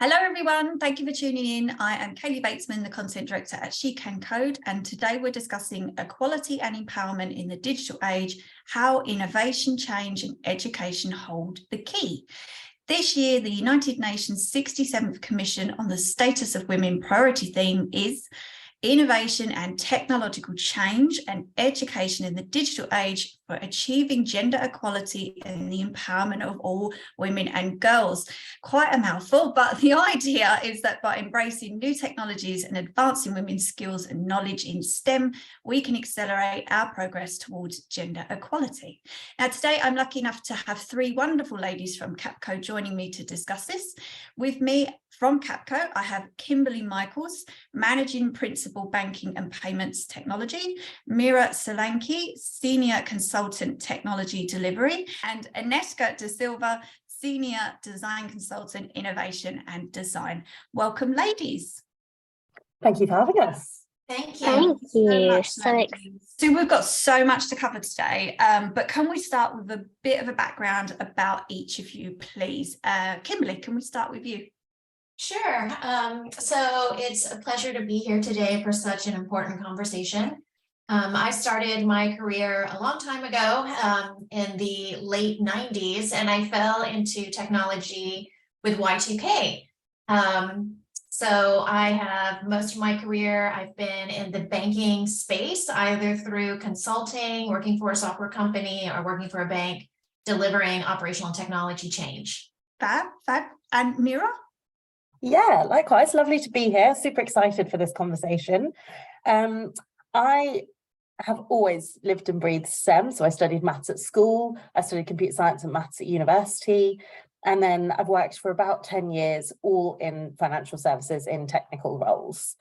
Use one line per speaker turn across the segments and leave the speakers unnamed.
Hello everyone, thank you for tuning in. I am Kaylee Batesman, the Content Director at She Can Code, and today we're discussing equality and empowerment in the digital age, how innovation, change and education hold the key. This year, the United Nations 67th Commission on the Status of Women priority theme is Innovation and Technological Change and Education in the Digital Age for Achieving Gender Equality and the Empowerment of All Women and Girls. Quite a mouthful, but the idea is that by embracing new technologies and advancing women's skills and knowledge in STEM, we can accelerate our progress towards gender equality. Now, today I'm lucky enough to have three wonderful ladies from Capco joining me to discuss this. With me from Capco, I have Kimberley Michaels, Managing Principal Banking and Payments Technology, Meera Solanki, Senior Consultant Technology Delivery, and Ineshka de Silva, Senior Design Consultant Innovation and Design. Welcome, ladies.
Thank you for having us.
Thank you.
Thank you. So we've got so much to cover today, but can we start with a bit of a background about each of you, please? Kimberley, can we start with you?
Sure. So it's a pleasure to be here today for such an important conversation. I started my career a long time ago in the late 90s, and I fell into technology with Y2K. So I have most of my career, I've been in the banking space, either through consulting, working for a software company, or working for a bank, delivering operational technology change.
Fab. And Meera?
Yeah, likewise. Lovely to be here. Super excited for this conversation. I have always lived and breathed STEM. So I studied maths at school. I studied computer science and maths at university. And then I've worked for about 10 years, all in financial services in technical roles.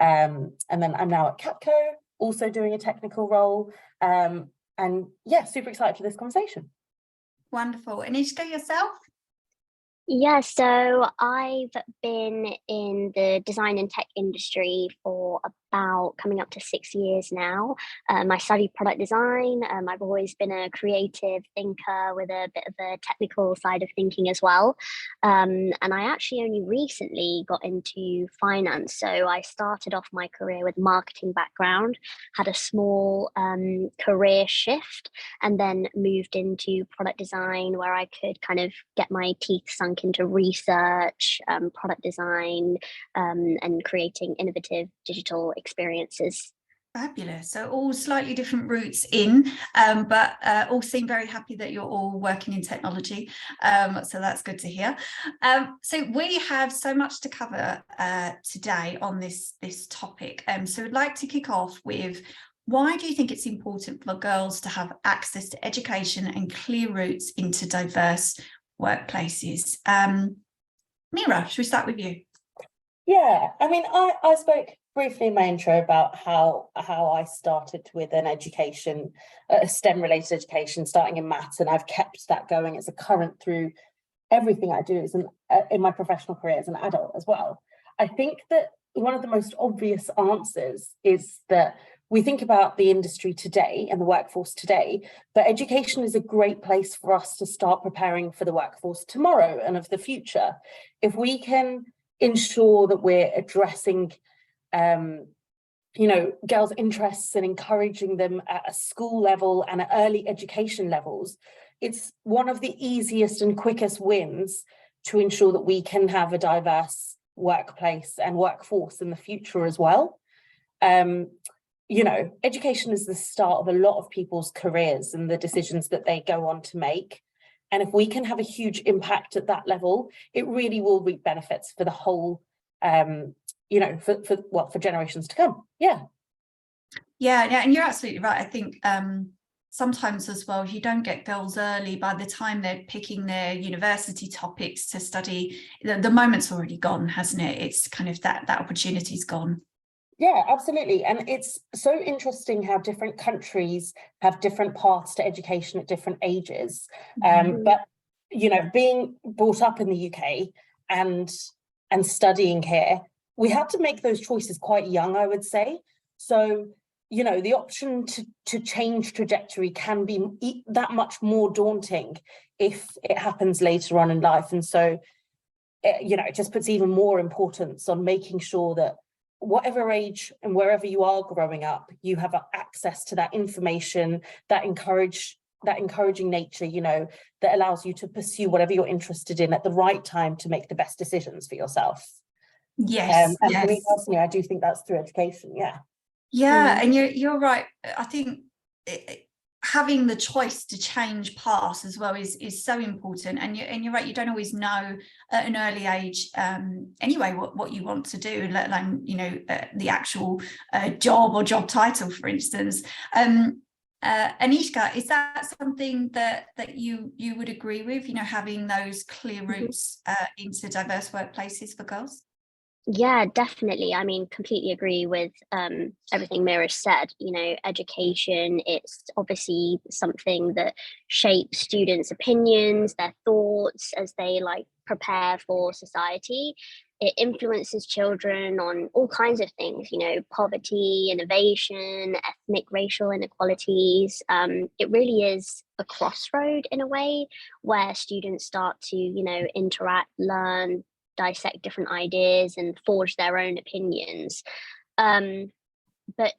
And then I'm now at Capco, also doing a technical role. And yeah, super excited for this conversation.
Wonderful. Ineshka, yourself?
Yeah, so I've been in the design and tech industry for about coming up to 6 years now. I studied product design. I've always been a creative thinker with a bit of a technical side of thinking as well. And I actually only recently got into finance. So I started off my career with marketing background, had a small career shift, and then moved into product design where I could kind of get my teeth sunk into research, product design, and creating innovative digital experiences.
Fabulous. So all slightly different routes in, but all seem very happy that you're all working in technology. So that's good to hear. So we have so much to cover today on this topic. So I'd like to kick off with, why do you think it's important for girls to have access to education and clear routes into diverse workplaces? Meera, should we start with you?
Yeah, I mean, I spoke briefly in my intro about how I started with an education, a STEM-related education, starting in maths, and I've kept that going as a current through everything I do in my professional career as an adult as well. I think that one of the most obvious answers is that we think about the industry today and the workforce today, but education is a great place for us to start preparing for the workforce tomorrow and of the future. If we can ensure that we're addressing girls' interests and encouraging them at a school level and at early education levels, it's one of the easiest and quickest wins to ensure that we can have a diverse workplace and workforce in the future as well. Education is the start of a lot of people's careers and the decisions that they go on to make. And if we can have a huge impact at that level, it really will reap benefits for the whole, for generations to come. Yeah,
and you're absolutely right. I think sometimes as well, you don't get girls early. By the time they're picking their university topics to study, the moment's already gone, hasn't it? It's kind of that opportunity's gone.
Yeah, absolutely. And it's so interesting how different countries have different paths to education at different ages. But, being brought up in the UK and studying here, we had to make those choices quite young, I would say. So, the option to change trajectory can be that much more daunting if it happens later on in life. And so it just puts even more importance on making sure that whatever age and wherever you are growing up, you have access to that information, that encouraging nature, that allows you to pursue whatever you're interested in at the right time to make the best decisions for yourself.
Yes,
and
yes.
for me personally, I do think that's through education.
Yeah, and you're right. I think having the choice to change paths as well is so important, and you're right, you don't always know at an early age anyway what you want to do, let alone the actual job or job title, for instance. Ineshka, is that something that you would agree with, having those clear routes into diverse workplaces for girls?
Yeah, definitely. I mean, completely agree with everything Meera said. Education, it's obviously something that shapes students' opinions, their thoughts as they prepare for society. It influences children on all kinds of things, poverty, innovation, ethnic, racial inequalities. It really is a crossroad in a way where students start to, interact, learn, dissect different ideas and forge their own opinions. But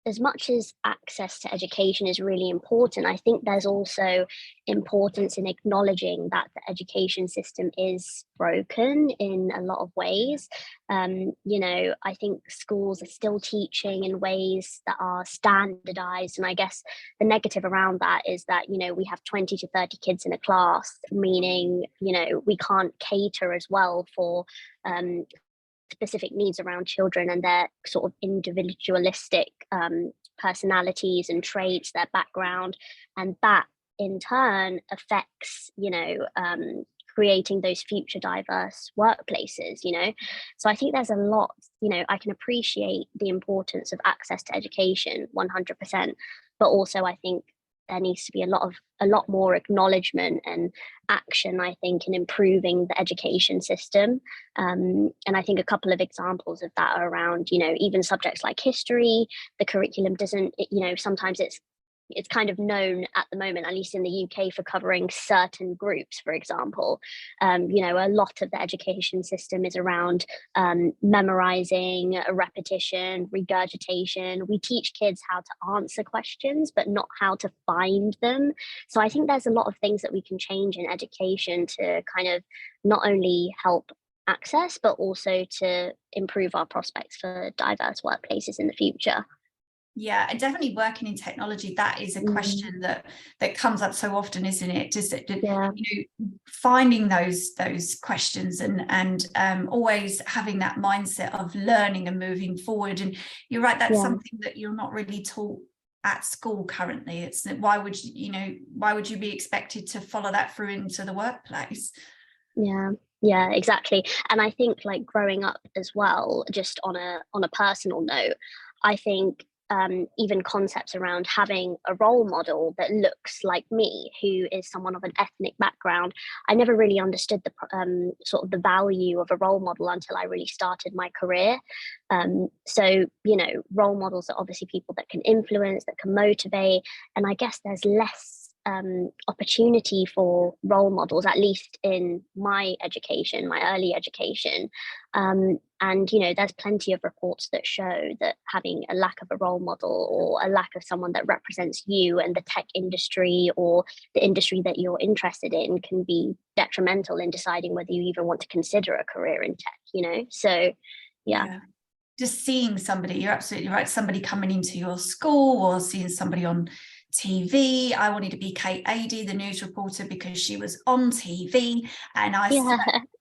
as much as access to education is really important, I think there's also importance in acknowledging that the education system is broken in a lot of ways. I think schools are still teaching in ways that are standardized. And I guess the negative around that is that, we have 20 to 30 kids in a class, meaning, we can't cater as well for specific needs around children and their sort of individualistic personalities and traits, their background, and that in turn affects, creating those future diverse workplaces. So I think there's a lot, I can appreciate the importance of access to education 100%, but also I think there needs to be a lot more acknowledgement and action, I think, in improving the education system. And I think a couple of examples of that are around, even subjects like history. The curriculum doesn't, sometimes it's kind of known at the moment, at least in the UK, for covering certain groups, for example. A lot of the education system is around memorizing, repetition, regurgitation. We teach kids how to answer questions, but not how to find them. So I think there's a lot of things that we can change in education to kind of not only help access, but also to improve our prospects for diverse workplaces in the future.
Yeah, and definitely working in technology, that is a question that comes up so often, isn't it? Just finding those questions and always having that mindset of learning and moving forward. And you're right, that's something that you're not really taught at school currently. It's why would you be expected to follow that through into the workplace?
Yeah, exactly. And I think growing up as well, just on a personal note, I think even concepts around having a role model that looks like me, who is someone of an ethnic background. I never really understood the sort of the value of a role model until I really started my career. So, role models are obviously people that can influence, that can motivate. And I guess there's less opportunity for role models, at least in my education, my early education. And, there's plenty of reports that show that having a lack of a role model or a lack of someone that represents you and the tech industry or the industry that you're interested in can be detrimental in deciding whether you even want to consider a career in tech, So, yeah.
Just seeing somebody, you're absolutely right, somebody coming into your school or seeing somebody on TV. I wanted to be Kate Adie, the news reporter, because she was on TV, and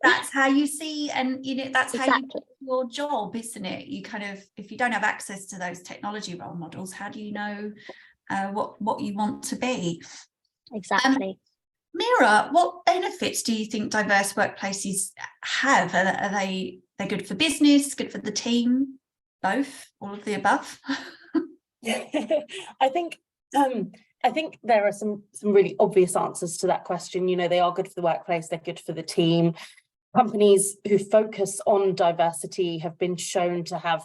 that's how you see, and that's how you do your job, isn't it? You kind of, if you don't have access to those technology role models, how do you know what you want to be?
Exactly.
Meera, what benefits do you think diverse workplaces have? Are they good for business, good for the team, both, all of the above?
I think there are some really obvious answers to that question. They are good for the workplace, they're good for the team. Companies who focus on diversity have been shown to have,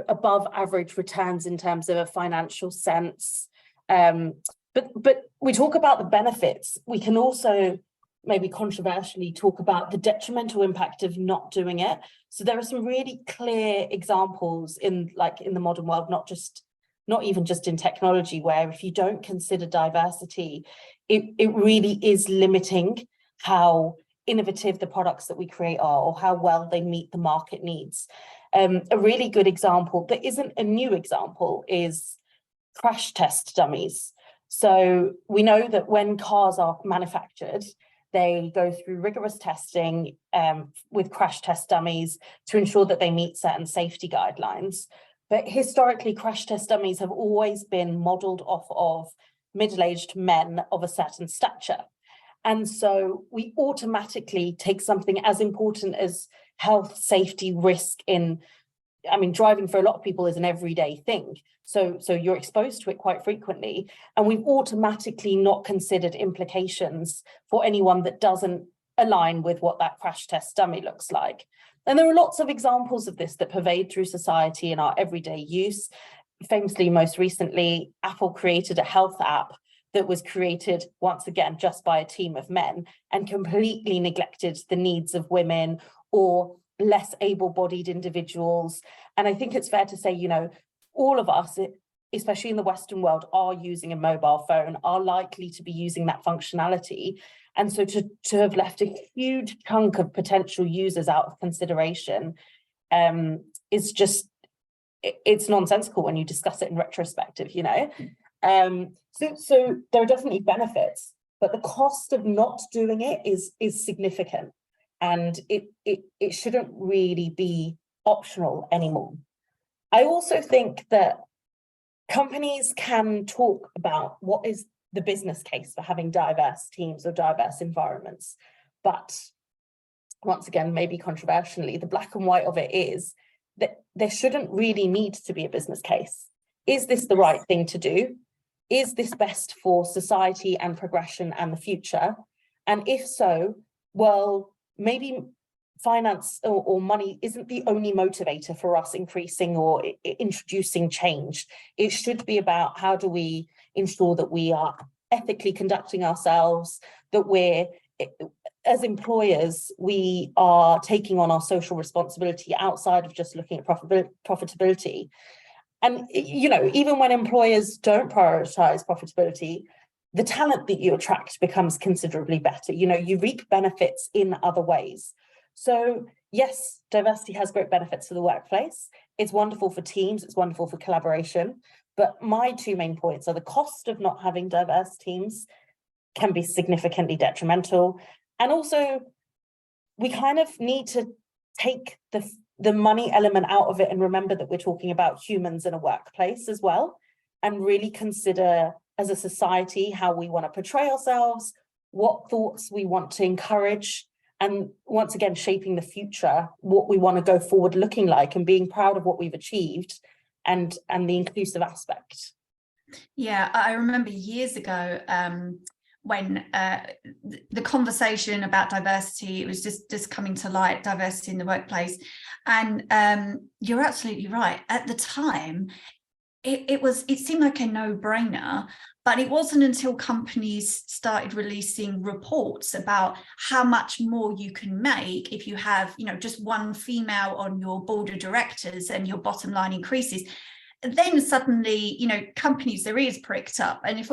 above average returns in terms of a financial sense. But we talk about the benefits. We can also maybe controversially talk about the detrimental impact of not doing it. So there are some really clear examples in the modern world, not even just in technology, where if you don't consider diversity, it really is limiting how innovative the products that we create are, or how well they meet the market needs. A really good example that isn't a new example is crash test dummies. So we know that when cars are manufactured, they go through rigorous testing with crash test dummies to ensure that they meet certain safety guidelines. But historically, crash test dummies have always been modeled off of middle-aged men of a certain stature. And so we automatically take something as important as health, safety, risk driving for a lot of people is an everyday thing. So you're exposed to it quite frequently. And we've automatically not considered implications for anyone that doesn't align with what that crash test dummy looks like. And there are lots of examples of this that pervade through society in our everyday use. Famously, most recently, Apple created a health app that was created, once again, just by a team of men, and completely neglected the needs of women or less able-bodied individuals. And I think it's fair to say, all of us, especially in the Western world, are using a mobile phone, are likely to be using that functionality. And so to have left a huge chunk of potential users out of consideration is just, it's nonsensical when you discuss it in retrospective, So there are definitely benefits, but the cost of not doing it is significant, and it shouldn't really be optional anymore. I also think that companies can talk about what is the business case for having diverse teams or diverse environments, but once again, maybe controversially, the black and white of it is that there shouldn't really need to be a business case. Is this the right thing to do? Is this best for society and progression and the future? And if so, well, maybe finance or money isn't the only motivator for us increasing or introducing change. It should be about how do we ensure that we are ethically conducting ourselves, that we're, as employers, we are taking on our social responsibility outside of just looking at profitability. And, even when employers don't prioritize profitability, the talent that you attract becomes considerably better. You reap benefits in other ways. So yes, diversity has great benefits for the workplace. It's wonderful for teams, it's wonderful for collaboration. But my two main points are the cost of not having diverse teams can be significantly detrimental. And also, we kind of need to take the money element out of it and remember that we're talking about humans in a workplace as well, and really consider as a society how we want to portray ourselves, what thoughts we want to encourage, and once again, shaping the future, what we want to go forward looking like, and being proud of what we've achieved and the inclusive aspect.
Yeah, I remember years ago when the conversation about diversity, it was just coming to light, diversity in the workplace. And you're absolutely right. At the time, it seemed like a no-brainer, but it wasn't until companies started releasing reports about how much more you can make if you have, just one female on your board of directors and your bottom line increases. Then suddenly, companies, their ears pricked up, and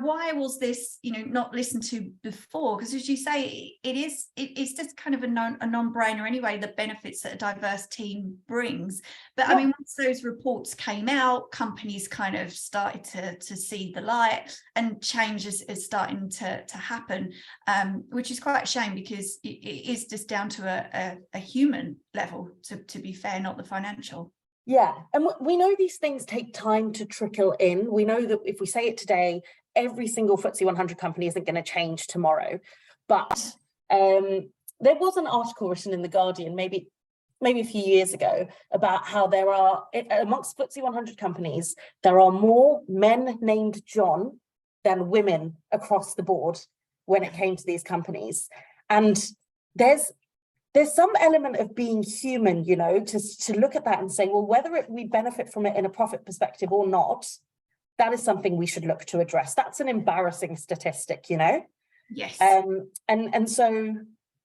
why was this, not listened to before? Because as you say, it's just kind of a non-brainer anyway, the benefits that a diverse team brings. But yeah. I mean, once those reports came out, companies kind of started to see the light, and change is starting to happen, which is quite a shame, because it is just down to a human level, to be fair, not the financial.
Yeah, and we know these things take time to trickle in. We know that if we say it today, every single FTSE 100 company isn't going to change tomorrow. But there was an article written in The Guardian, maybe a few years ago, about how there are, amongst FTSE 100 companies, there are more men named John than women across the board when it came to these companies. And there's some element of being human, to look at that and say, well, whether we benefit from it in a profit perspective or not, that is something we should look to address. That's an embarrassing statistic,
Yes.
And so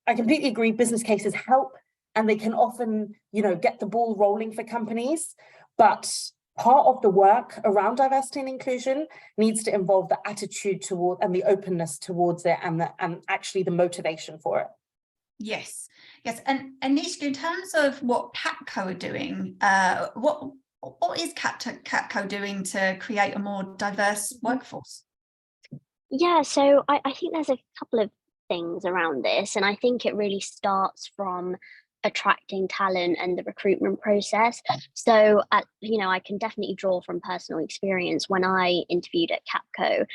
I completely agree, business cases help, and they can often, get the ball rolling for companies, but part of the work around diversity and inclusion needs to involve the attitude toward and the openness towards it, and actually the motivation for it.
Yes. And Ineshka, in terms of what Capco are doing, what is Capco doing to create a more diverse workforce?
Yeah, so I think there's a couple of things around this, and I think it really starts from attracting talent and the recruitment process. So, I can definitely draw from personal experience when I interviewed at Capco.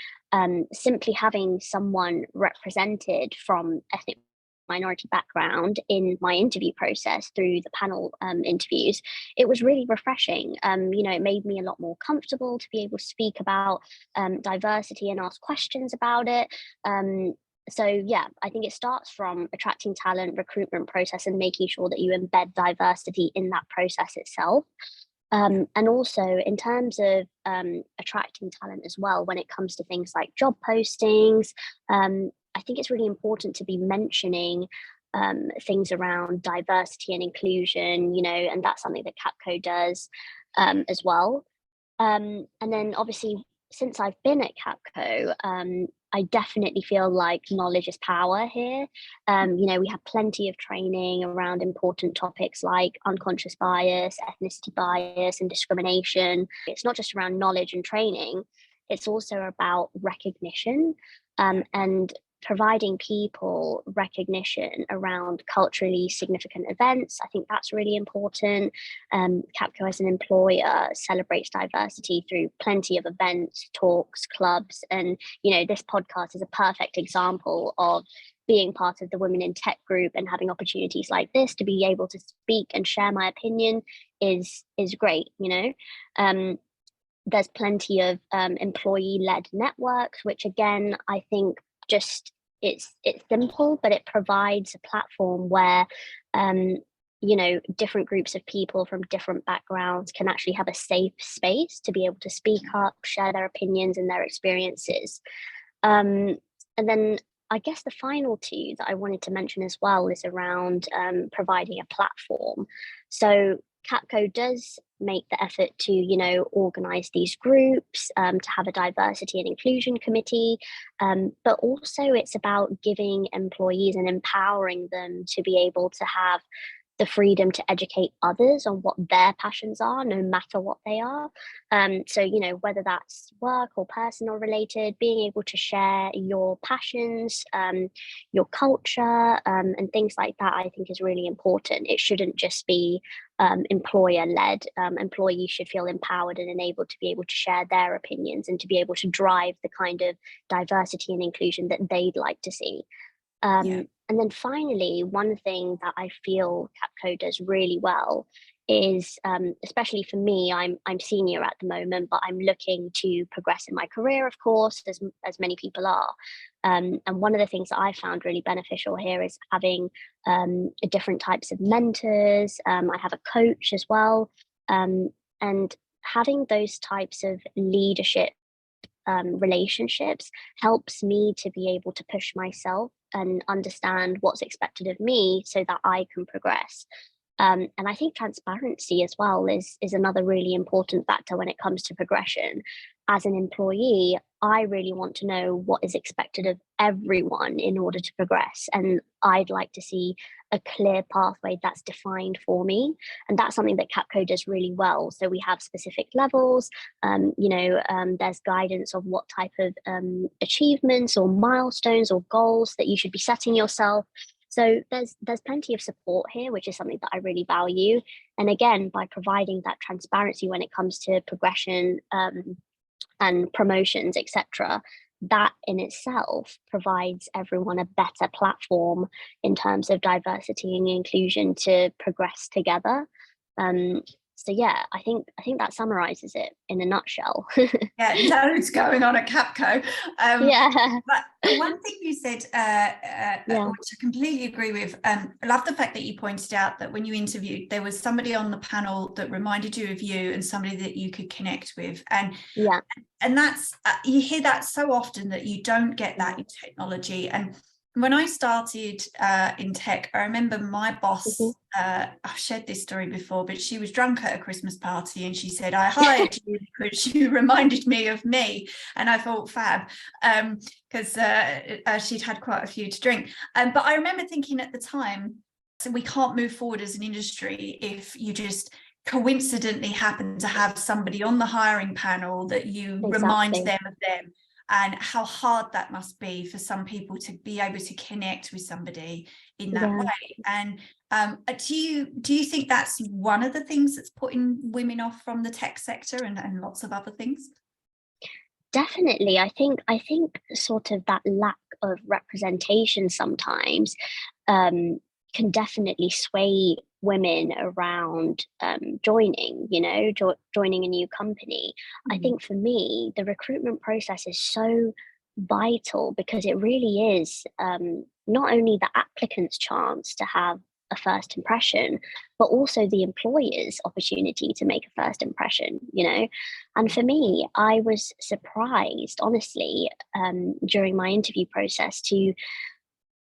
Simply having someone represented from ethnic minority background in my interview process through the panel interviews, it was really refreshing. It made me a lot more comfortable to be able to speak about diversity and ask questions about it. So yeah, I think it starts from attracting talent, recruitment process, and making sure that you embed diversity in that process itself. And also in terms of attracting talent as well, when it comes to things like job postings, I think it's really important to be mentioning things around diversity and inclusion, and that's something that Capco does as well. And then obviously, since I've been at Capco, I definitely feel like knowledge is power here. We have plenty of training around important topics like unconscious bias, ethnicity bias, and discrimination. It's not just around knowledge and training, it's also about recognition and providing people recognition around culturally significant events. I think that's really important. Capco as an employer celebrates diversity through plenty of events, talks, clubs, and this podcast is a perfect example of being part of the Women in Tech group, and having opportunities like this to be able to speak and share my opinion is great. There's plenty of employee-led networks, which again, I think just it's simple, but it provides a platform where different groups of people from different backgrounds can actually have a safe space to be able to speak up, share their opinions and their experiences. And then I guess the final two that I wanted to mention as well is around providing a platform. So Capco does make the effort to, organise these groups, to have a diversity and inclusion committee, but also it's about giving employees and empowering them to be able to have the freedom to educate others on what their passions are, no matter what they are. So, whether that's work or personal related, being able to share your passions, your culture, and things like that, I think is really important. It shouldn't just be employer-led. Employees should feel empowered and enabled to be able to share their opinions and to be able to drive the kind of diversity and inclusion that they'd like to see. And then finally, one thing that I feel Capco does really well is, especially for me, I'm senior at the moment, but I'm looking to progress in my career, of course, as many people are. And one of the things that I found really beneficial here is having different types of mentors. I have a coach as well, and having those types of leadership relationships helps me to be able to push myself and understand what's expected of me so that I can progress. And I think transparency as well is another really important factor when it comes to progression. As an employee, I really want to know what is expected of everyone in order to progress. And I'd like to see a clear pathway that's defined for me. And that's something that Capco does really well. So we have specific levels, there's guidance of what type of achievements or milestones or goals that you should be setting yourself. So there's plenty of support here, which is something that I really value. And again, by providing that transparency when it comes to progression and promotions, etc., that in itself provides everyone a better platform in terms of diversity and inclusion to progress together. So yeah, I think that summarizes it in a nutshell.
Yeah, loads going on at Capco.
Yeah.
But one thing you said,
Yeah.
which I completely agree with, I love the fact that you pointed out that when you interviewed, there was somebody on the panel that reminded you of you and somebody that you could connect with. And that's, you hear that so often, that you don't get that in technology. And when I started in tech, I remember my boss, I've shared this story before, but she was drunk at a Christmas party and she said, I hired you because you reminded me of me. And I thought, fab, because she'd had quite a few to drink. But I remember thinking at the time, so we can't move forward as an industry if you just coincidentally happen to have somebody on the hiring panel that you remind them of them. And how hard that must be for some people to be able to connect with somebody in that way. And do you think that's one of the things that's putting women off from the tech sector, and lots of other things?
Definitely. I think sort of that lack of representation sometimes can definitely sway women around joining, joining a new company. I think for me, the recruitment process is so vital, because it really is not only the applicant's chance to have a first impression, but also the employer's opportunity to make a first impression, And for me, I was surprised, honestly, during my interview process, to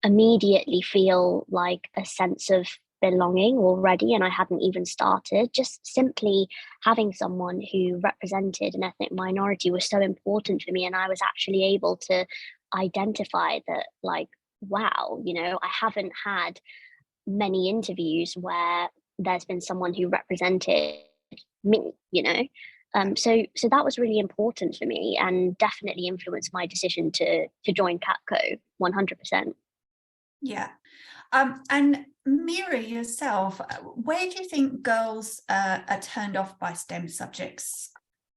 immediately feel like a sense of belonging already, and I hadn't even started. Just simply having someone who represented an ethnic minority was so important for me, and I was actually able to identify that, like, wow, I haven't had many interviews where there's been someone who represented me, so that was really important for me, and definitely influenced my decision to join Capco 100%.
Yeah. And Meera, yourself, where do you think girls are turned off by STEM subjects?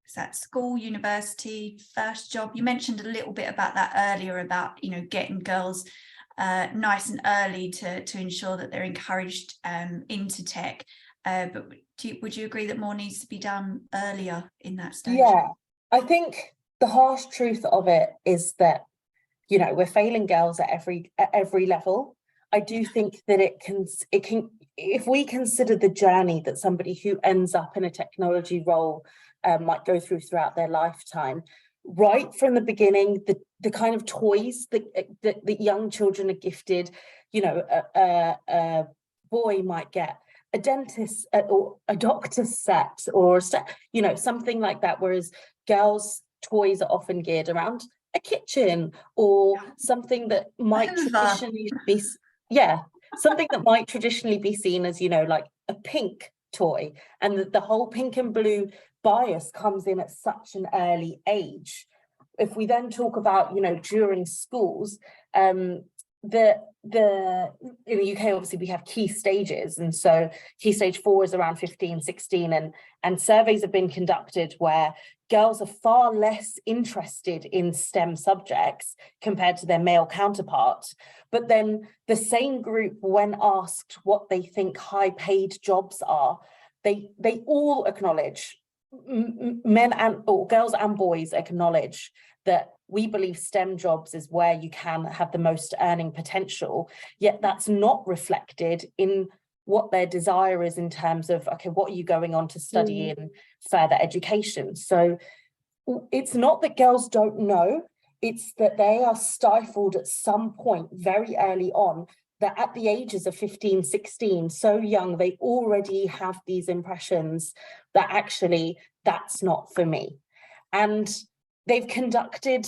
Is that school, university, first job? You mentioned a little bit about that earlier, about getting girls nice and early to ensure that they're encouraged into tech. But would you agree that more needs to be done earlier in that stage?
Yeah, I think the harsh truth of it is that we're failing girls at every level. I do think that it can, if we consider the journey that somebody who ends up in a technology role might go throughout their lifetime, right from the beginning, the kind of toys that young children are gifted, a boy might get a dentist or a doctor's set, or something like that, whereas girls' toys are often geared around a kitchen, or something that might traditionally be something that might traditionally be seen as like a pink toy, and the whole pink and blue bias comes in at such an early age. If we then talk about during schools, in the UK, obviously we have key stages, and so key stage 4 is around 15, 16, and surveys have been conducted where girls are far less interested in STEM subjects compared to their male counterparts. But then the same group, when asked what they think high paid jobs are, they all acknowledge, girls and boys acknowledge, that we believe STEM jobs is where you can have the most earning potential, yet that's not reflected in what their desire is in terms of, okay, what are you going on to study in further education? So it's not that girls don't know, it's that they are stifled at some point very early on, that at the ages of 15, 16, so young, they already have these impressions that actually that's not for me. And they've conducted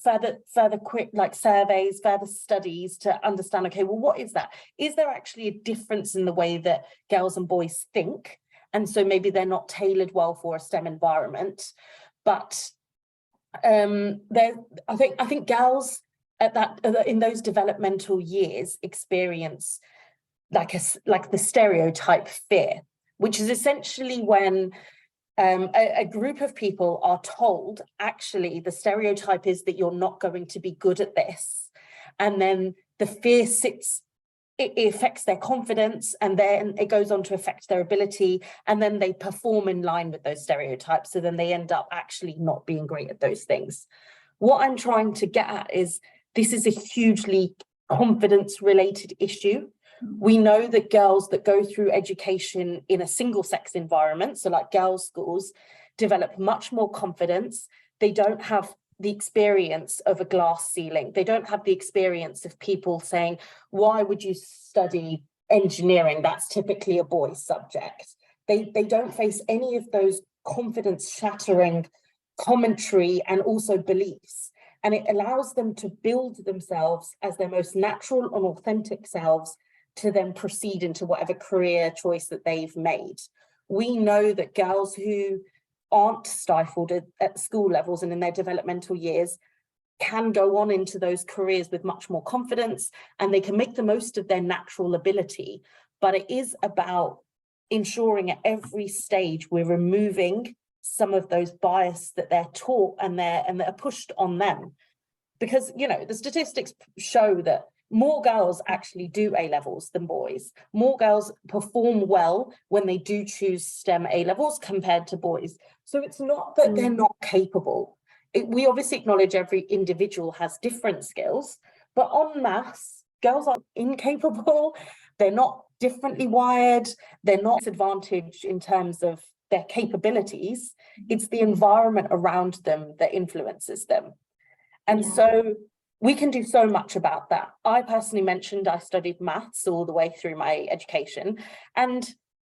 further quick surveys, further studies to understand, okay, well, what is that? Is there actually a difference in the way that girls and boys think? And so maybe they're not tailored well for a STEM environment. But I think girls in those developmental years experience like the stereotype fear, which is essentially when a group of people are told, actually, the stereotype is that you're not going to be good at this. And then the fear sits it affects their confidence, and then it goes on to affect their ability, and then they perform in line with those stereotypes. So then they end up actually not being great at those things. What I'm trying to get at is this is a hugely confidence related issue. We know that girls that go through education in a single sex environment, so like girls' schools, develop much more confidence. They don't have the experience of a glass ceiling. They don't have the experience of people saying, why would you study engineering? That's typically a boy's subject. They don't face any of those confidence shattering commentary and also beliefs. And it allows them to build themselves as their most natural and authentic selves to then proceed into whatever career choice that they've made. We know that girls who aren't stifled at school levels and in their developmental years can go on into those careers with much more confidence, and they can make the most of their natural ability. But it is about ensuring at every stage we're removing some of those bias that they're taught and that are pushed on them. Because, you know, the statistics show that more girls actually do A levels than boys. More girls perform well when they do choose STEM A levels compared to boys. So it's not that they're not capable. We obviously acknowledge every individual has different skills, but en masse, girls are incapable. They're not differently wired. They're not disadvantaged in terms of their capabilities. It's the environment around them that influences them. And so we can do so much about that. I personally mentioned I studied maths all the way through my education, and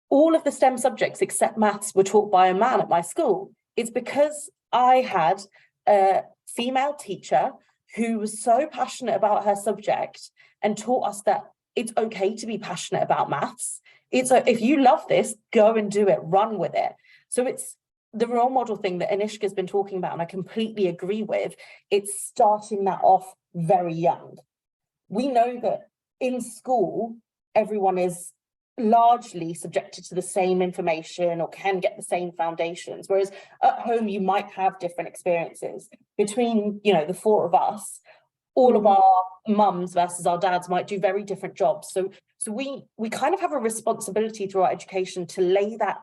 all of the STEM subjects except maths were taught by a man at my school. It's because I had a female teacher who was so passionate about her subject and taught us that it's okay to be passionate about maths. It's if you love this, go and do it, run with it. So it's the role model thing that Ineshka has been talking about, and I completely agree with. It's starting that off very young. We know that in school, everyone is largely subjected to the same information or can get the same foundations, whereas at home you might have different experiences. Between, you know, the four of us, all of our mums versus our dads might do very different jobs. So we kind of have a responsibility through our education to lay that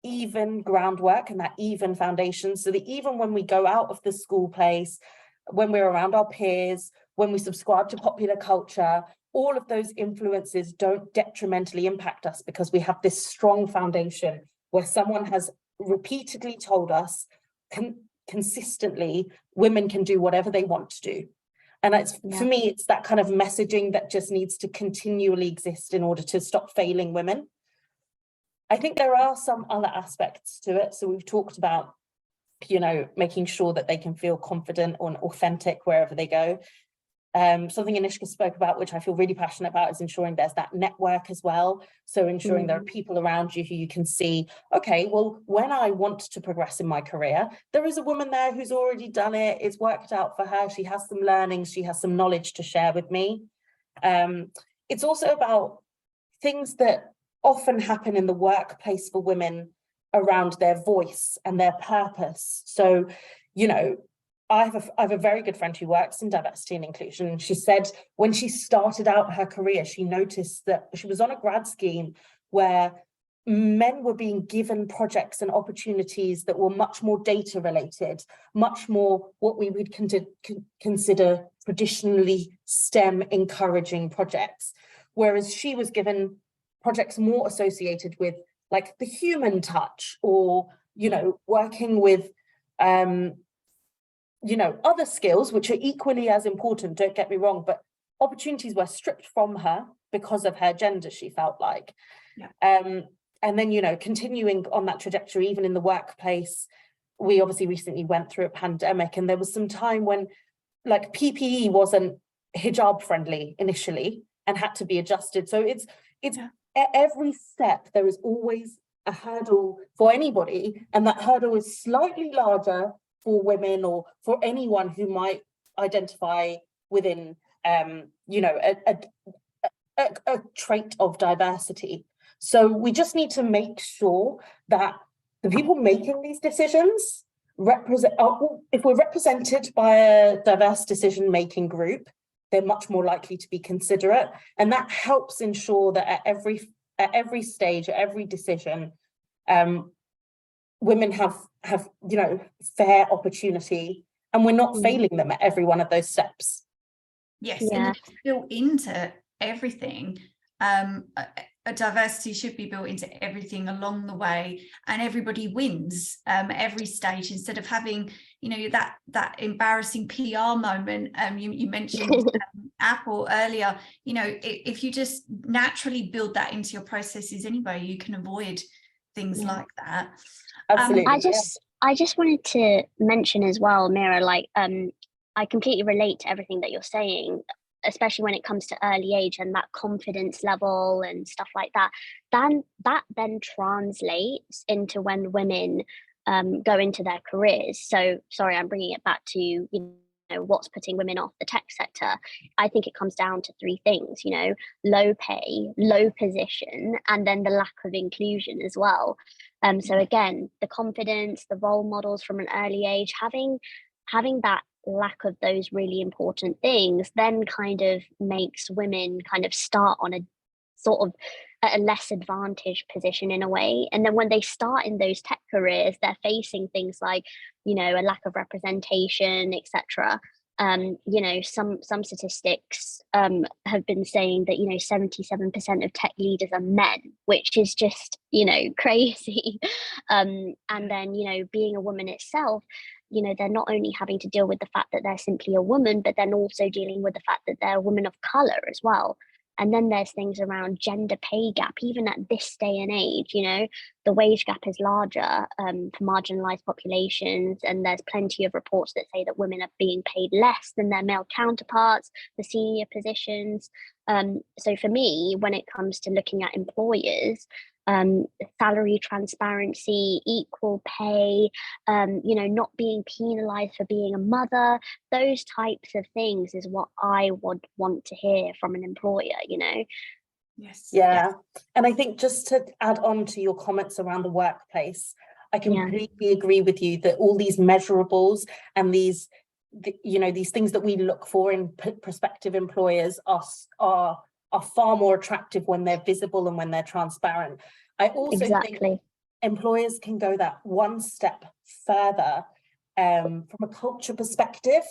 even groundwork and that even foundation, so that even when we go out of the school place, when we're around our peers, when we subscribe to popular culture, all of those influences don't detrimentally impact us, because we have this strong foundation where someone has repeatedly told us consistently women can do whatever they want to do. And it's, for me, it's that kind of messaging that just needs to continually exist in order to stop failing women. I think there are some other aspects to it. So we've talked about, you know, making sure that they can feel confident and authentic wherever they go. Something Ineshka spoke about, which I feel really passionate about, is ensuring there's that network as well. So ensuring there are people around you who you can see, okay, well, when I want to progress in my career, there is a woman there who's already done it. It's worked out for her. She has some learnings. She has some knowledge to share with me. It's also about things that often happen in the workplace for women around their voice and their purpose. So, you know, I have a very good friend who works in diversity and inclusion. And she said when she started out her career, she noticed that she was on a grad scheme where men were being given projects and opportunities that were much more data related, much more what we would consider traditionally STEM encouraging projects. Whereas she was given projects more associated with like the human touch, or, you know, working with, you know, other skills, which are equally as important, don't get me wrong, but opportunities were stripped from her because of her gender, she felt like. And then, you know, continuing on that trajectory, even in the workplace, we obviously recently went through a pandemic, and there was some time when like PPE wasn't hijab friendly initially and had to be adjusted. So it's at every step, there is always a hurdle for anybody, and that hurdle is slightly larger for women or for anyone who might identify within, you know, a trait of diversity. So we just need to make sure that the people making these decisions represent, if we're represented by a diverse decision-making group, they're much more likely to be considerate. And that helps ensure that at every stage, at every decision, women have fair opportunity, and we're not failing them at every one of those steps.
Yes, and it's built into everything. A diversity should be built into everything along the way, and everybody wins every stage, instead of having that embarrassing PR moment. You mentioned Apple earlier. If you just naturally build that into your processes anyway, you can avoid things like that.
Absolutely.
I just wanted to mention as well, Meera, I completely relate to everything that you're saying, especially when it comes to early age and that confidence level and stuff like that. That then translates into when women go into their careers. So sorry, I'm bringing it back to what's putting women off the tech sector. I think it comes down to three things: low pay, low position, and then the lack of inclusion as well. So again, the confidence, the role models from an early age, having that lack of those really important things then kind of makes women kind of start on a sort of a less advantaged position in a way. And then when they start in those tech careers, they're facing things like a lack of representation, etc. Some statistics have been saying that 77% of tech leaders are men, which is just crazy. And then being a woman itself, they're not only having to deal with the fact that they're simply a woman, but then also dealing with the fact that they're a woman of color as well. And then there's things around gender pay gap. Even at this day and age, the wage gap is larger for marginalized populations. And there's plenty of reports that say that women are being paid less than their male counterparts for senior positions. So for me, when it comes to looking at employers, salary transparency, equal pay, not being penalized for being a mother, those types of things is what I would want to hear from an employer,
Yes.
Yeah. And I think, just to add on to your comments around the workplace, I completely agree with you that all these measurables and these things that we look for in prospective employers are far more attractive when they're visible and when they're transparent. I also think employers can go that one step further from a culture perspective.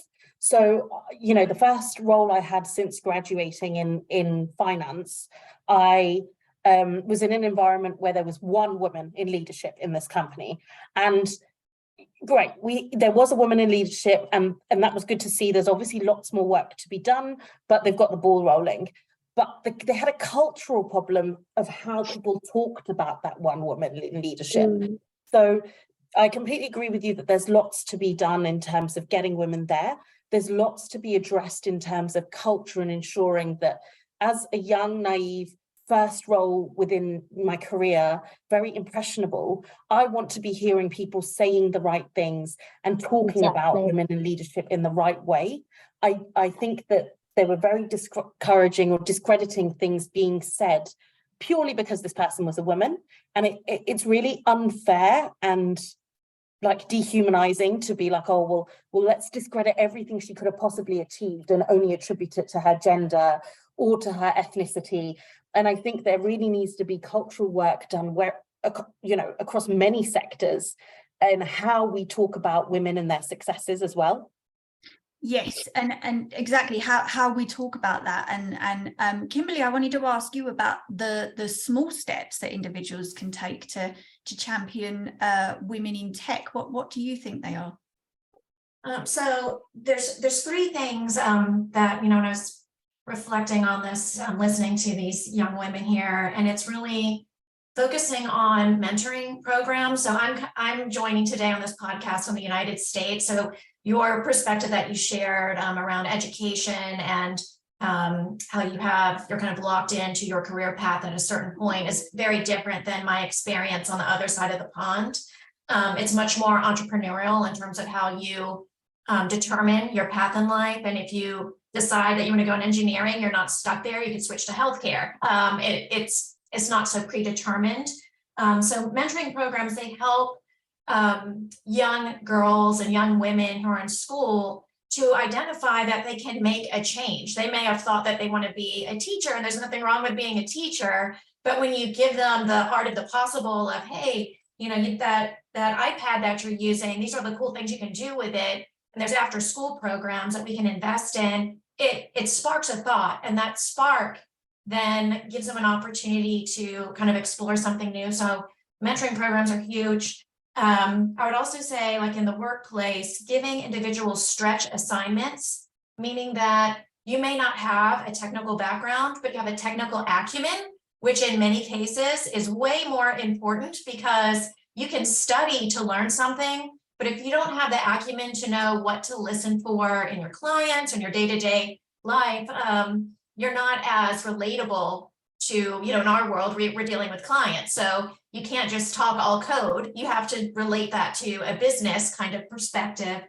So, the first role I had since graduating in finance, I was in an environment where there was one woman in leadership in this company. And great, there was a woman in leadership, and that was good to see. There's obviously lots more work to be done, but they've got the ball rolling. But they had a cultural problem of how people talked about that one woman in leadership. So I completely agree with you that there's lots to be done in terms of getting women there. There's lots to be addressed in terms of culture and ensuring that, as a young, naive, first role within my career, very impressionable, I want to be hearing people saying the right things and talking about women in leadership in the right way. I think that they were very discouraging or discrediting things being said purely because this person was a woman. And it's really unfair and dehumanizing to be like, oh, well, let's discredit everything she could have possibly achieved and only attribute it to her gender or to her ethnicity. And I think there really needs to be cultural work done across many sectors, and how we talk about women and their successes as well.
Yes, and exactly how we talk about that. And Kimberley, I wanted to ask you about the small steps that individuals can take to champion women in tech. What do you think they are?
So there's three things that when I was reflecting on this, listening to these young women here, and it's really focusing on mentoring programs. So I'm joining today on this podcast from the United States. So your perspective that you shared around education and how you're kind of locked into your career path at a certain point is very different than my experience on the other side of the pond. It's much more entrepreneurial in terms of how you determine your path in life. And if you decide that you want to go in engineering, you're not stuck there. You can switch to healthcare. It's not so predetermined. So mentoring programs, they help young girls and young women who are in school to identify that they can make a change. They may have thought that they want to be a teacher, and there's nothing wrong with being a teacher, but when you give them the art of the possible of, hey, that iPad that you're using, these are the cool things you can do with it, and there's after school programs that we can invest in, it sparks a thought, and that spark then gives them an opportunity to kind of explore something new. So mentoring programs are huge. I would also say, like in the workplace, giving individuals stretch assignments, meaning that you may not have a technical background, but you have a technical acumen, which in many cases is way more important, because you can study to learn something, but if you don't have the acumen to know what to listen for in your clients and your day-to-day life, you're not as relatable to, in our world, we're dealing with clients. So you can't just talk all code. You have to relate that to a business kind of perspective.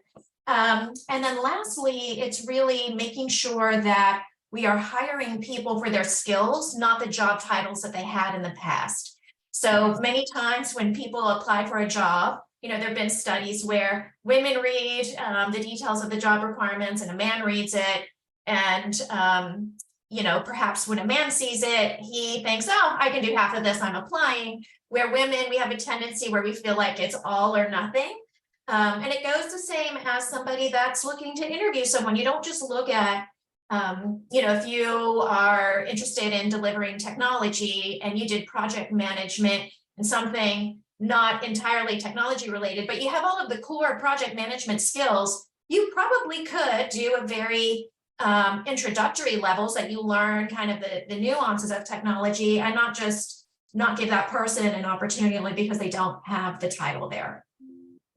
And then lastly, it's really making sure that we are hiring people for their skills, not the job titles that they had in the past. So many times when people apply for a job, there have been studies where women read the details of the job requirements and a man reads it. And, perhaps when a man sees it, he thinks, oh, I can do half of this, I'm applying. Where women, we have a tendency where we feel like it's all or nothing. And it goes the same as somebody that's looking to interview someone. You don't just look at, if you are interested in delivering technology and you did project management and something not entirely technology related, but you have all of the core project management skills, you probably could do a very introductory levels that you learn kind of the nuances of technology, and not give that person an opportunity only because they don't have the title there.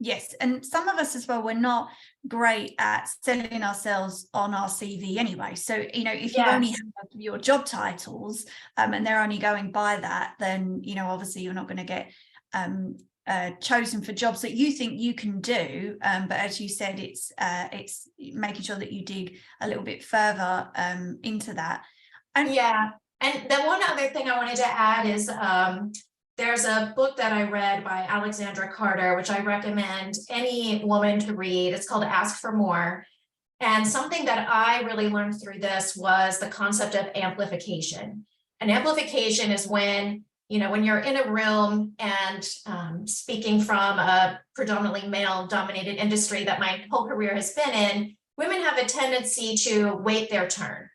Yes, and some of us as well, we're not great at selling ourselves on our CV anyway. So, if you only have your job titles and they're only going by that, then, obviously you're not going to get chosen for jobs that you think you can do. But as you said, it's making sure that you dig a little bit further into that. And
then one other thing I wanted to add is there's a book that I read by Alexandra Carter, which I recommend any woman to read. It's called Ask for More. And something that I really learned through this was the concept of amplification. And amplification is when you're in a room and speaking from a predominantly male-dominated industry that my whole career has been in, women have a tendency to wait their turn.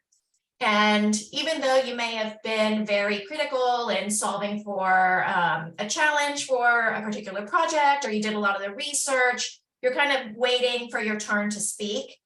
And even though you may have been very critical in solving for a challenge for a particular project, or you did a lot of the research, you're kind of waiting for your turn to speak.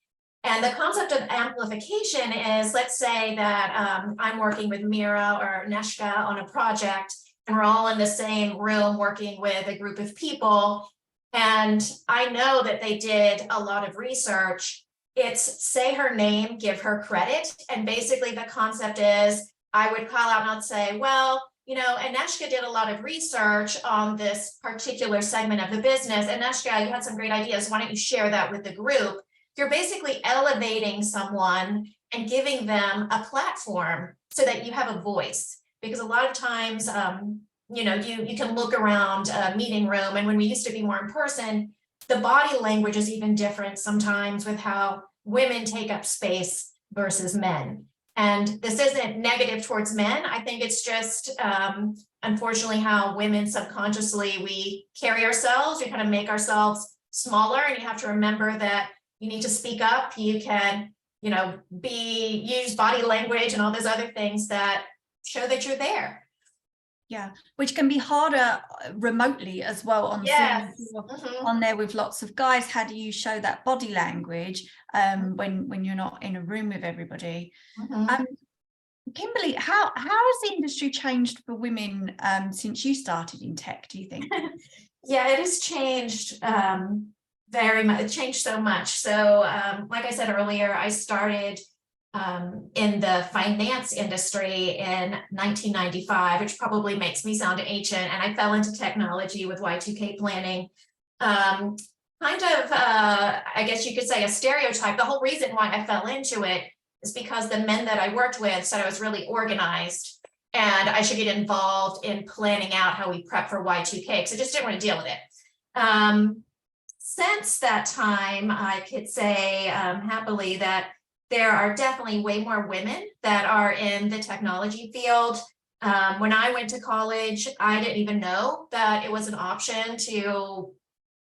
And the concept of amplification is, let's say that I'm working with Meera or Ineshka on a project, and we're all in the same room working with a group of people. And I know that they did a lot of research. It's say her name, give her credit. And basically the concept is I would call out and I'd say, well, Ineshka did a lot of research on this particular segment of the business. Ineshka, you had some great ideas. Why don't you share that with the group? You're basically elevating someone and giving them a platform so that you have a voice. Because a lot of times, you can look around a meeting room, and when we used to be more in person, the body language is even different sometimes with how women take up space versus men. And this isn't negative towards men. I think it's just, unfortunately, how women subconsciously we carry ourselves. We kind of make ourselves smaller, and you have to remember that you need to speak up. You can, use body language and all those other things that show that you're there.
Yeah, which can be harder remotely as well on Zoom. On there with lots of guys. How do you show that body language when you're not in a room with everybody? Kimberley, how has the industry changed for women since you started in tech, do you think?
Yeah, it has changed very much. It changed so much. So like I said earlier, I started in the finance industry in 1995, which probably makes me sound ancient. And I fell into technology with Y2K planning. I guess you could say a stereotype. The whole reason why I fell into it is because the men that I worked with said I was really organized and I should get involved in planning out how we prep for Y2K, because I just didn't want to deal with it. since that time, I could say happily that there are definitely way more women that are in the technology field. When I went to college, I didn't even know that it was an option to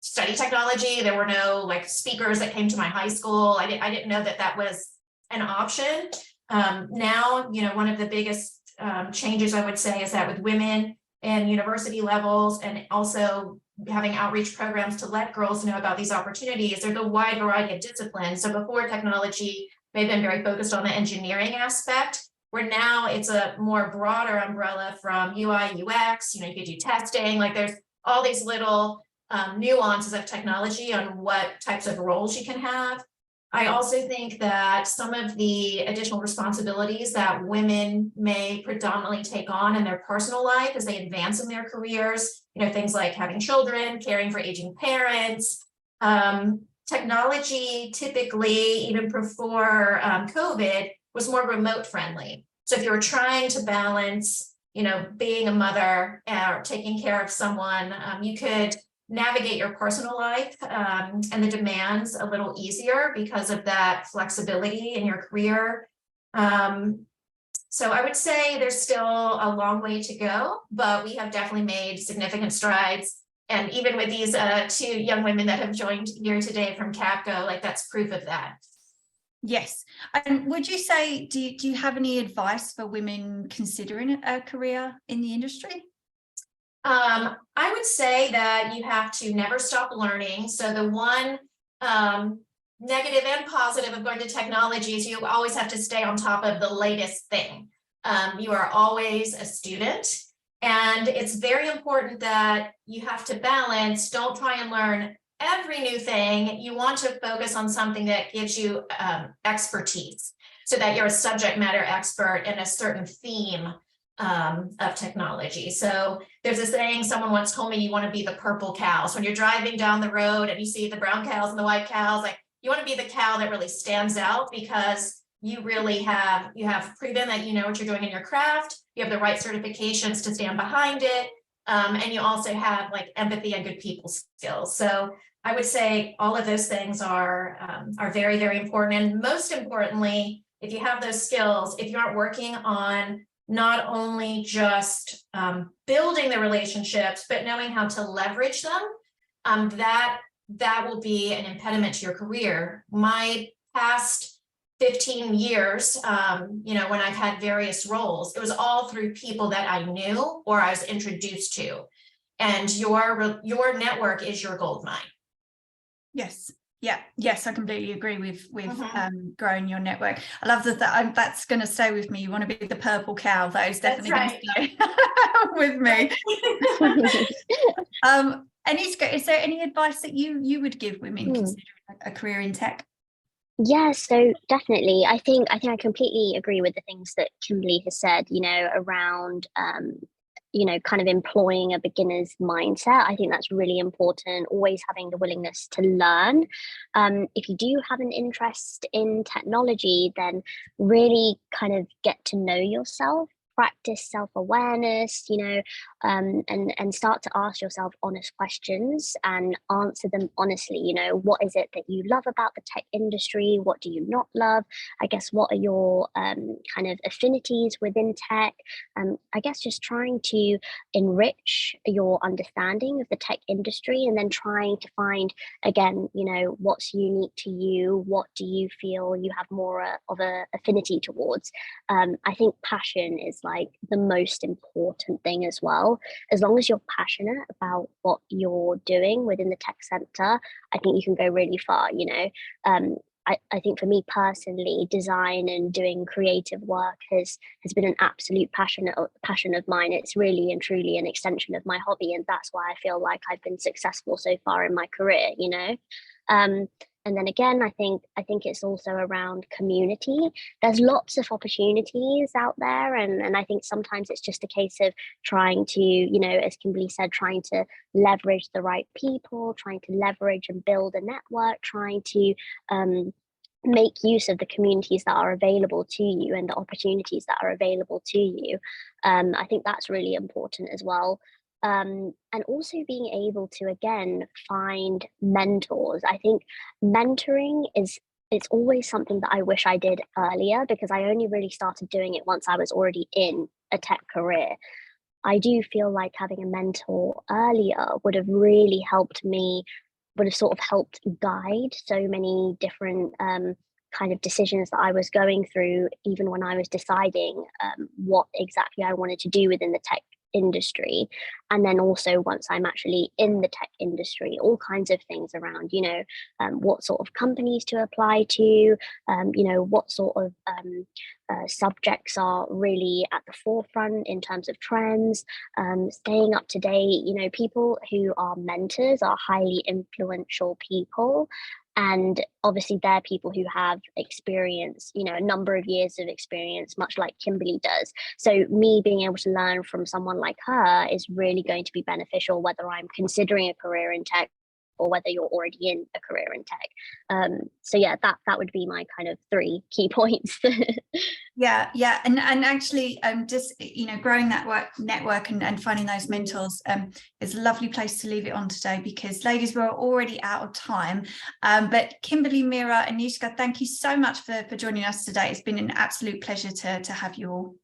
study technology. There were no like speakers that came to my high school. I didn't know that that was an option. Now, you know, one of the biggest changes I would say is that with women and university levels, and also having outreach programs to let girls know about these opportunities, there's a wide variety of disciplines. So before, technology may have been very focused on the engineering aspect, where now it's a more broader umbrella from UI, UX, you know, you could do testing, like there's all these little nuances of technology on what types of roles you can have. I also think that some of the additional responsibilities that women may predominantly take on in their personal life as they advance in their careers, you know, things like having children, caring for aging parents, technology typically, even before COVID, was more remote friendly. So if you were trying to balance, you know, being a mother or taking care of someone, you could navigate your personal life and the demands a little easier because of that flexibility in your career. So I would say there's still a long way to go, but we have definitely made significant strides. And even with these two young women that have joined here today from Capco, like that's proof of that.
Yes. And would you say, do you have any advice for women considering a career in the industry?
I would say that you have to never stop learning. So the one negative and positive of going to technology is you always have to stay on top of the latest thing. You are always a student, and it's very important that you have to balance. Don't try and learn every new thing. You want to focus on something that gives you expertise, so that you're a subject matter expert in a certain theme of technology. So there's this saying, someone once told me, you want to be the purple cow. So when you're driving down the road and you see the brown cows and the white cows, like you want to be the cow that really stands out because you really have proven that you know what you're doing in your craft. You have the right certifications to stand behind it. And you also have like empathy and good people skills. So I would say all of those things are very, very important. And most importantly, if you have those skills, if you aren't working on not only just building the relationships, but knowing how to leverage them, that will be an impediment to your career. My past 15 years, you know, when I've had various roles, it was all through people that I knew or I was introduced to. And your network is your gold mine.
Yes. Yeah. Yes, I completely agree with growing your network. I love that. That's going to stay with me. You want to be the purple cow. That is definitely going to stay with me. Ineshka, is there any advice that you would give women considering a career in tech?
Yeah, so definitely. I think I completely agree with the things that Kimberley has said, you know, around you know, kind of employing a beginner's mindset. I think that's really important, always having the willingness to learn. If you do have an interest in technology, then really kind of get to know yourself, practice self-awareness, you know, and start to ask yourself honest questions and answer them honestly. You know, what is it that you love about the tech industry? What do you not love? I guess what are your kind of affinities within tech? I guess just trying to enrich your understanding of the tech industry, and then trying to find, again, you know, what's unique to you. What do you feel you have more of a affinity towards? I think passion is like the most important thing as well. As long as you're passionate about what you're doing within the tech sector, I think you can go really far, you know. I think for me personally, design and doing creative work has been an absolute passion of mine. It's really and truly an extension of my hobby, and that's why I feel like I've been successful so far in my career, you know. And then again, I think it's also around community. There's lots of opportunities out there, and I think sometimes it's just a case of trying to, you know, as Kimberley said, trying to leverage the right people, trying to leverage and build a network, trying to make use of the communities that are available to you and the opportunities that are available to you. I think that's really important as well. and also being able to, again, find mentors. I think mentoring it's always something that I wish I did earlier, because I only really started doing it once I was already in a tech career. I do feel like having a mentor earlier would have really helped me, would have sort of helped guide so many different kind of decisions that I was going through, even when I was deciding what exactly I wanted to do within the tech industry. And then also, once I'm actually in the tech industry, all kinds of things around, what sort of companies to apply to, what sort of subjects are really at the forefront in terms of trends, staying up to date. People who are mentors are highly influential people. And obviously they're people who have experience, a number of years of experience, much like Kimberley does. So me being able to learn from someone like her is really going to be beneficial, whether I'm considering a career in tech or whether you're already in a career in tech. So yeah, that would be my kind of 3 key points.
Yeah, and actually, just growing that network and finding those mentors is a lovely place to leave it on today, because ladies, we're already out of time. But Kimberley, Meera, and Ineshka, thank you so much for joining us today. It's been an absolute pleasure to have you all.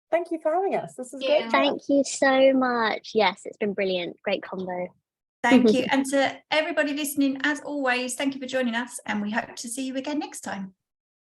Thank you for having us. This is great.
Thank you so much. Yes, it's been brilliant. Great combo.
Thank you. And to everybody listening, as always, thank you for joining us, and we hope to see you again next time.